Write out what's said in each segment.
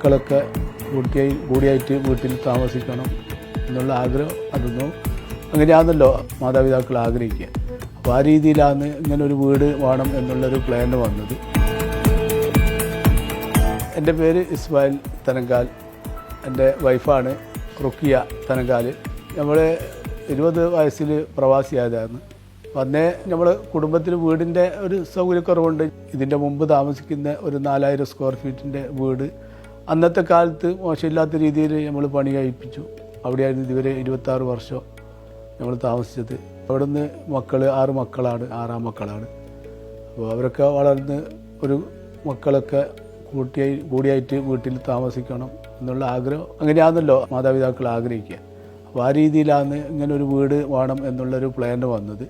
മക്കളൊക്കെ കൂടിയായിട്ട് വീട്ടിൽ താമസിക്കണം എന്നുള്ള ആഗ്രഹം അതൊന്നും അങ്ങനെയാണല്ലോ മാതാപിതാക്കൾ ആഗ്രഹിക്കുക. അപ്പോൾ ആ രീതിയിലാണ് ഇങ്ങനൊരു വീട് വേണം എന്നുള്ളൊരു പ്ലാൻ വന്നത്. എൻ്റെ പേര് ഇസ്മായിൽ തനങ്കാൽ, എൻ്റെ വൈഫാണ് റുക്കിയ തനങ്കാൽ. നമ്മൾ 20 വയസ്സിൽ പ്രവാസിയായതാണ്. അന്നേ നമ്മൾ കുടുംബത്തിൽ വീടിൻ്റെ ഒരു സൗകര്യക്കുറവുണ്ട്. ഇതിൻ്റെ മുമ്പ് താമസിക്കുന്ന ഒരു 4000 സ്ക്വയർ ഫീറ്റിൻ്റെ വീട് അന്നത്തെ കാലത്ത് മോശമില്ലാത്ത രീതിയിൽ നമ്മൾ പണി കഴിപ്പിച്ചു. അവിടെയായിരുന്നു ഇതുവരെ 26 വർഷം നമ്മൾ താമസിച്ചത്. അവിടെ നിന്ന് 6 മക്കളാണ്, 6 മക്കളാണ്. അപ്പോൾ അവരൊക്കെ വളർന്ന് ഒരു മക്കളൊക്കെ കൂടിയായിട്ട് വീട്ടിൽ താമസിക്കണം എന്നുള്ള ആഗ്രഹം അങ്ങനെയാണല്ലോ മാതാപിതാക്കൾ ആഗ്രഹിക്കുക. അപ്പോൾ ആ രീതിയിലാണ് ഇങ്ങനൊരു വീട് വേണം എന്നുള്ളൊരു പ്ലാൻ വന്നത്.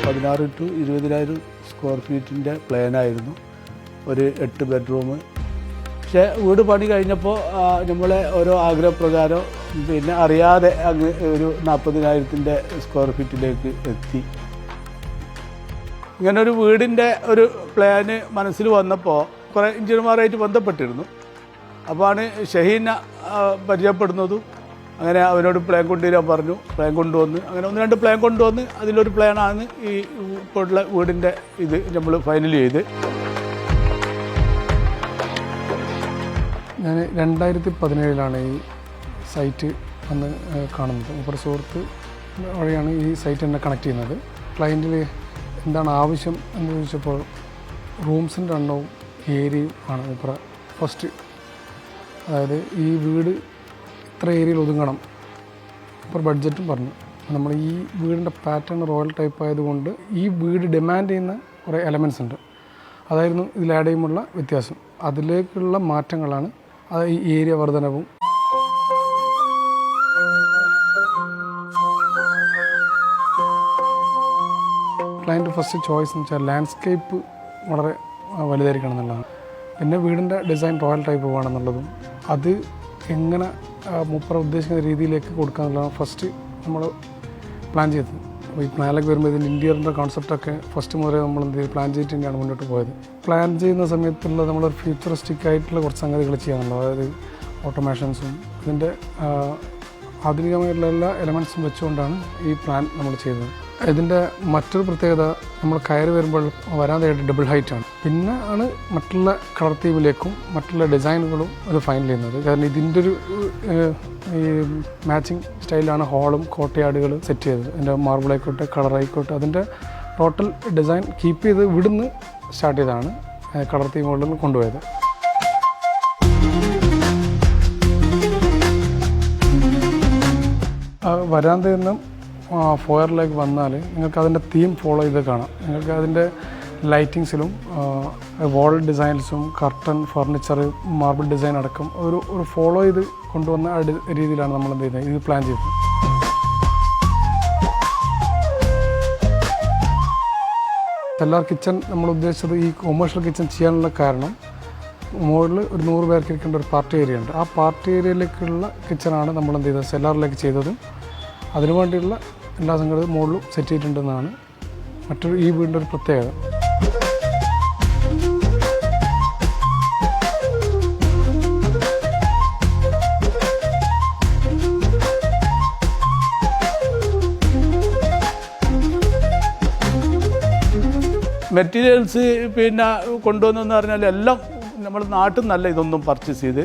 $16,000 to 20,000 സ്ക്വയർ ഫീറ്റിൻ്റെ പ്ലാനായിരുന്നു. ഒരു 8 ബെഡ്റൂം. പക്ഷേ വീട് പണി കഴിഞ്ഞപ്പോൾ നമ്മളെ ഓരോ ആഗ്രഹപ്രകാരം പിന്നെ അറിയാതെ അങ്ങ് ഒരു 40,000 സ്ക്വയർ ഫീറ്റിലേക്ക് എത്തി. ഇങ്ങനൊരു വീടിൻ്റെ ഒരു പ്ലാന് മനസ്സിൽ വന്നപ്പോൾ കുറേ എഞ്ചിനീയർമാരായിട്ട് ബന്ധപ്പെട്ടിരുന്നു. അപ്പോഴാണ് ഷഹീനെ പരിചയപ്പെടുന്നതും. അങ്ങനെ അവനോട് പ്ലാൻ കൊണ്ടുവരാൻ പറഞ്ഞു. പ്ലാൻ കൊണ്ടുവന്ന് അങ്ങനെ 1-2 പ്ലാൻ കൊണ്ടുവന്ന് അതിലൊരു പ്ലാനാണ് ഈ ഇപ്പോഴുള്ള വീടിൻ്റെ ഇത് നമ്മൾ ഫൈനൽ ചെയ്ത്. ഞാൻ 2017 ഈ സൈറ്റ് വന്ന് കാണുന്നത്. ഒരു സുഹൃത്ത് വഴിയാണ് ഈ സൈറ്റ് എന്നെ കണക്ട് ചെയ്യുന്നത്. ക്ലയൻറ്റിൽ എന്താണ് ആവശ്യം എന്ന് ചോദിച്ചപ്പോൾ റൂംസിൻ്റെ എണ്ണവും ഏരിയയും ആണ് ഇപ്പോൾ ഫസ്റ്റ്. അതായത് ഈ വീട് ഇത്ര ഏരിയയിൽ ഒതുങ്ങണം, ഇപ്പോൾ ബഡ്ജറ്റും പറഞ്ഞു. നമ്മൾ ഈ വീടിൻ്റെ പാറ്റേൺ റോയൽ ടൈപ്പ് ആയതുകൊണ്ട് ഈ വീട് ഡിമാൻഡ് ചെയ്യുന്ന കുറേ എലമെൻറ്റ്സ് ഉണ്ട്. അതായിരുന്നു ഇതിൽ ആഡ് ചെയ്യുമ്പോഴുള്ള വ്യത്യാസം. അതിലേക്കുള്ള മാറ്റങ്ങളാണ് അത് ഈ ഏരിയ വർധനവും. ക്ലയൻറ്റ് ഫസ്റ്റ് ചോയ്സ് എന്ന് വെച്ചാൽ ലാൻഡ്സ്കേപ്പ് വളരെ വലുതായിരിക്കണം എന്നുള്ളതാണ്. പിന്നെ വീടിൻ്റെ ഡിസൈൻ റോയൽ ടൈപ്പ് വേണമെന്നുള്ളതും അത് എങ്ങനെ മൂപ്പർ ഉദ്ദേശിക്കുന്ന രീതിയിലേക്ക് കൊടുക്കുക എന്നുള്ളതാണ് ഫസ്റ്റ് നമ്മൾ പ്ലാൻ ചെയ്തത്. അപ്പോൾ ഈ പ്ലാനിലേക്ക് വരുമ്പോൾ ഇതിൻ്റെ ഇൻറ്റീരിയറിൻ്റെ കോൺസെപ്റ്റൊക്കെ ഫസ്റ്റ് മുതലേ നമ്മൾ എന്ത് ചെയ്ത് പ്ലാൻ ചെയ്തിട്ട് തന്നെയാണ് മുന്നോട്ട് പോയത്. പ്ലാൻ ചെയ്യുന്ന സമയത്തുള്ള നമ്മളൊരു ഫ്യൂച്ചറിസ്റ്റിക് ആയിട്ടുള്ള കുറച്ച് സംഗതികൾ ചെയ്യാനുള്ളത്. അതായത് ഓട്ടോമേഷൻസും ഇതിൻ്റെ ആധുനികമായിട്ടുള്ള എല്ലാ എലമെൻറ്റ്സും വെച്ചുകൊണ്ടാണ് ഈ പ്ലാൻ നമ്മൾ ചെയ്തത്. ഇതിൻ്റെ മറ്റൊരു പ്രത്യേകത, നമ്മൾ കയറി വരുമ്പോൾ വരാതെയായിട്ട് ഡബിൾ ഹൈറ്റാണ്. പിന്നെ ആണ് മറ്റുള്ള കളർ തീമിലേക്കും മറ്റുള്ള ഡിസൈനുകളും അത് ഫൈനൽ ചെയ്യുന്നത്. കാരണം ഇതിൻ്റെ ഒരു ഈ മാച്ചിങ് സ്റ്റൈലാണ് ഹോളും കോട്ടയാടുകൾ സെറ്റ് ചെയ്തത്. അതിൻ്റെ മാർബിൾ ആയിക്കോട്ടെ, കളർ ആയിക്കോട്ടെ, അതിൻ്റെ ടോട്ടൽ ഡിസൈൻ കീപ്പ് ചെയ്ത് ഇവിടുന്ന് സ്റ്റാർട്ട് ചെയ്താണ് കളർ തീമുകളിൽ കൊണ്ടുപോയത്. വരാന്തയിൽ നിന്നും ഫോയറിലേക്ക് വന്നാൽ നിങ്ങൾക്ക് അതിൻ്റെ തീം ഫോളോ ചെയ്ത് കാണാം. നിങ്ങൾക്ക് അതിൻ്റെ ലൈറ്റിങ്സിലും വാൾ ഡിസൈൻസും കർട്ടൻ, ഫർണിച്ചർ, മാർബിൾ ഡിസൈൻ അടക്കം ഒരു ഫോളോ ചെയ്ത് കൊണ്ടുവന്ന രീതിയിലാണ് നമ്മൾ എന്ത് ചെയ്യുന്നത്, ഇത് പ്ലാൻ ചെയ്തത്. സെല്ലാർ കിച്ചൺ നമ്മൾ ഉദ്ദേശിച്ചത് ഈ കൊമേഴ്ഷ്യൽ കിച്ചൺ ചെയ്യാനുള്ള കാരണം, മുകളിൽ ഒരു 100 പേർക്ക് ഇരിക്കേണ്ട ഒരു പാർട്ടി ഏരിയ ഉണ്ട്. ആ പാർട്ടി ഏരിയയിലേക്കുള്ള കിച്ചണാണ് നമ്മൾ എന്ത് ചെയ്തത് സെല്ലാറിലേക്ക് ചെയ്തതും. അതിനു വേണ്ടിയുള്ള എല്ലാ സംഗതിയും മുകളിലും സെറ്റ് ചെയ്തിട്ടുണ്ടെന്നാണ് മറ്റൊരു ഈ വീടിൻ്റെ ഒരു പ്രത്യേകത. മെറ്റീരിയൽസ് പിന്നെ കൊണ്ടുവന്നെന്ന് പറഞ്ഞാൽ എല്ലാം നമ്മൾ നാട്ടിൽ നല്ല ഇതൊന്നും പർച്ചേസ് ചെയ്ത്.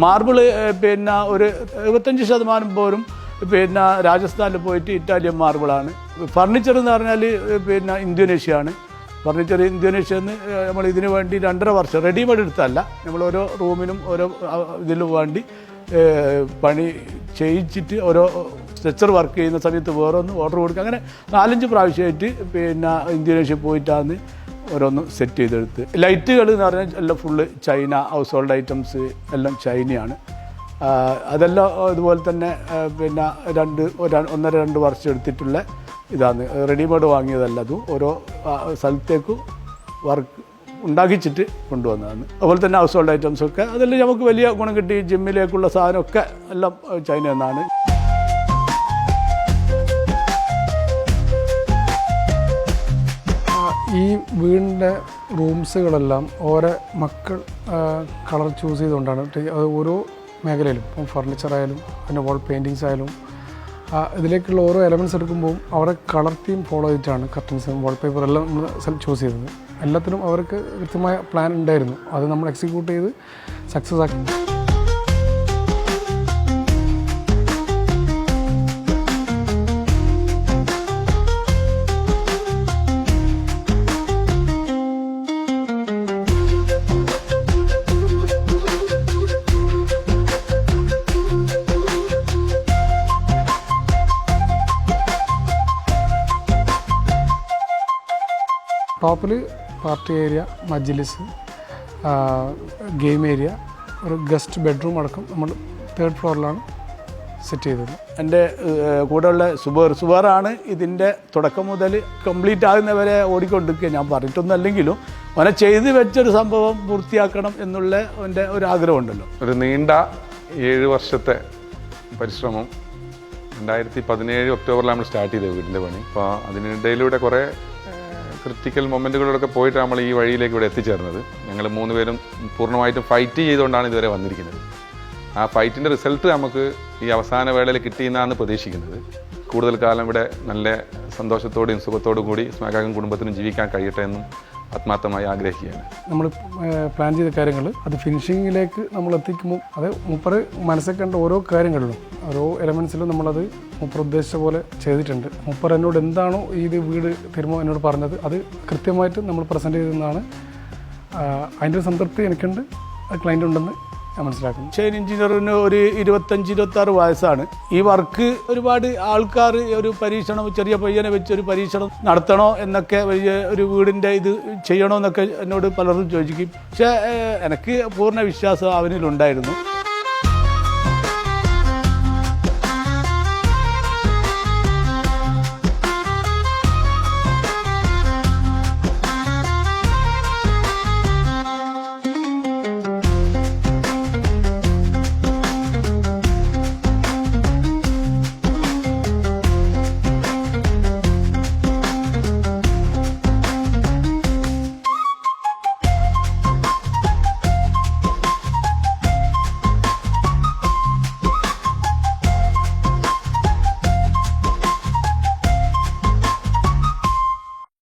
മാർബിൾ പിന്നെ ഒരു 75% പോലും പിന്നെ രാജസ്ഥാനിൽ പോയിട്ട് ഇറ്റാലിയൻ മാർബിളാണ്. ഫർണിച്ചർ എന്ന് പറഞ്ഞാൽ പിന്നെ ഇന്തോനേഷ്യയാണ്. ഫർണിച്ചർ ഇന്തോനേഷ്യയിൽ നിന്ന് നമ്മൾ ഇതിനു വേണ്ടി 2.5 വർഷം റെഡിമെയ്ഡ് എടുത്തല്ല, നമ്മൾ ഓരോ റൂമിനും ഓരോ ഇതിലും വേണ്ടി പണി ചെയ്യിച്ചിട്ട് ഓരോ സ്ട്രക്ചർ വർക്ക് ചെയ്യുന്ന സമയത്ത് വേറൊന്ന് ഓർഡർ കൊടുക്കുക. അങ്ങനെ 4-5 പ്രാവശ്യമായിട്ട് പിന്നെ ഇന്തോനേഷ്യ പോയിട്ടാണ് ഓരോന്ന് സെറ്റ് ചെയ്തെടുത്ത്. ലൈറ്റുകൾ എന്ന് പറഞ്ഞാൽ എല്ലാം full China, house hold items എല്ലാം ചൈനയാണ്. അതെല്ലാം അതുപോലെ തന്നെ പിന്നെ 1.5-2 വർഷം എടുത്തിട്ടുള്ള ഇതാണ്. റെഡിമെയ്ഡ് വാങ്ങിയതല്ല, അതും ഓരോ സ്ഥലത്തേക്കും വർക്ക് ഉണ്ടാക്കിച്ചിട്ട് കൊണ്ടുവന്നതാണ്. അതുപോലെ തന്നെ ഹൗസ് ഹോൾഡ് ഐറ്റംസൊക്കെ അതെല്ലാം നമുക്ക് വലിയ ഗുണം കിട്ടി. ജിമ്മിലേക്കുള്ള സാധനമൊക്കെ എല്ലാം ചൈന എന്നാണ്. ഈ വീടിൻ്റെ റൂംസുകളെല്ലാം ഓരോ മക്കൾ കളർ ചൂസ് ചെയ്തുകൊണ്ടാണ് അത് ഓരോ മേഖലയിലും ഇപ്പം ഫർണിച്ചറായാലും പിന്നെ വാൾ പെയിൻറ്റിങ്സ് ആയാലും ഇതിലേക്കുള്ള ഓരോ എലമെൻറ്റ്സ് എടുക്കുമ്പോൾ അവരെ കളർ തീം ഫോളോ ചെയ്തിട്ടാണ് കർട്ടൻസും വാൾപേപ്പർ എല്ലാം നമ്മൾ ചൂസ് ചെയ്തത്. എല്ലാത്തിനും അവർക്ക് കൃത്യമായ പ്ലാൻ ഉണ്ടായിരുന്നു. അത് നമ്മൾ എക്സിക്യൂട്ട് ചെയ്ത് സക്സസ് ആക്കി. ടോപ്പിൽ പാർട്ടി ഏരിയ, മജ്ലിസ്, ഗെയിം ഏരിയ, ഒരു ഗസ്റ്റ് ബെഡ്റൂം അടക്കം നമ്മൾ 3rd ഫ്ലോറിലാണ് സെറ്റ് ചെയ്തത്. എൻ്റെ കൂടെയുള്ള സുബേറാണ് ഇതിൻ്റെ തുടക്കം മുതൽ കംപ്ലീറ്റ് ആകുന്നവരെ ഓടിക്കൊണ്ടിരിക്കുക. ഞാൻ പറഞ്ഞിട്ടൊന്നുമല്ലെങ്കിലും അവനെ ചെയ്ത് വെച്ചൊരു സംഭവം പൂർത്തിയാക്കണം എന്നുള്ള എൻ്റെ ഒരു ആഗ്രഹമുണ്ടല്ലോ. ഒരു നീണ്ട 7 വർഷത്തെ പരിശ്രമം 2017 ഒക്ടോബറിൽ നമ്മൾ സ്റ്റാർട്ട് ചെയ്തത് വീടിൻ്റെ പണി. അപ്പോൾ അതിനിടയിലൂടെ കുറേ ക്രിട്ടിക്കൽ മൊമെൻറ്റുകളിലൊക്കെ പോയിട്ട് നമ്മൾ ഈ വഴിയിലേക്ക് ഇവിടെ എത്തിച്ചേർന്നത്. ഞങ്ങൾ 3 പേരും പൂർണ്ണമായിട്ടും ഫൈറ്റ് ചെയ്തുകൊണ്ടാണ് ഇതുവരെ വന്നിരിക്കുന്നത്. ആ ഫൈറ്റിൻ്റെ റിസൾട്ട് നമുക്ക് ഈ അവസാന വേളയിൽ കിട്ടിയെന്നാണ് പ്രതീക്ഷിക്കുന്നത്. കൂടുതൽ കാലം ഇവിടെ നല്ല സന്തോഷത്തോടെയും സുഖത്തോടും കൂടി സ്മാകാകം കുടുംബത്തിനും ജീവിക്കാൻ കഴിയട്ടെ എന്നും ആത്മാർത്ഥമായി ആഗ്രഹിക്കുകയാണ്. നമ്മൾ പ്ലാൻ ചെയ്ത കാര്യങ്ങൾ അത് ഫിനിഷിങ്ങിലേക്ക് നമ്മൾ എത്തിക്കുമ്പോൾ അത് മൂപ്പറ് മനസ്സിൽ കണ്ട ഓരോ കാര്യങ്ങളിലും ഓരോ എലമെൻസിലും നമ്മളത് മൂപ്പർ ഉദ്ദേശിച്ച പോലെ ചെയ്തിട്ടുണ്ട്. മൂപ്പർ എന്നോട് എന്താണോ ഇത് വീട് തരുമോ എന്നോട് പറഞ്ഞത് അത് കൃത്യമായിട്ട് നമ്മൾ പ്രസൻറ്റ് ചെയ്തെന്നാണ്. അതിൻ്റെ ഒരു സംതൃപ്തി എനിക്കുണ്ട്, അത് ക്ലയൻ്റ് ഉണ്ടെന്ന് ഞാൻ മനസ്സിലാക്കുന്നു. ചെയിൻ എഞ്ചിനീയറിന് ഒരു 25-26 വയസ്സാണ്. ഈ വർക്ക് ഒരുപാട് ആൾക്കാർ ഒരു പരീക്ഷണം, ചെറിയ പയ്യനെ വെച്ച് ഒരു പരീക്ഷണം നടത്തണോ എന്നൊക്കെ, വലിയ ഒരു വീടിൻ്റെ ഇത് ചെയ്യണോ എന്നൊക്കെ എന്നോട് പലരും ചോദിക്കും. പക്ഷേ എനിക്ക് പൂർണ്ണ വിശ്വാസം അവനിലുണ്ടായിരുന്നു.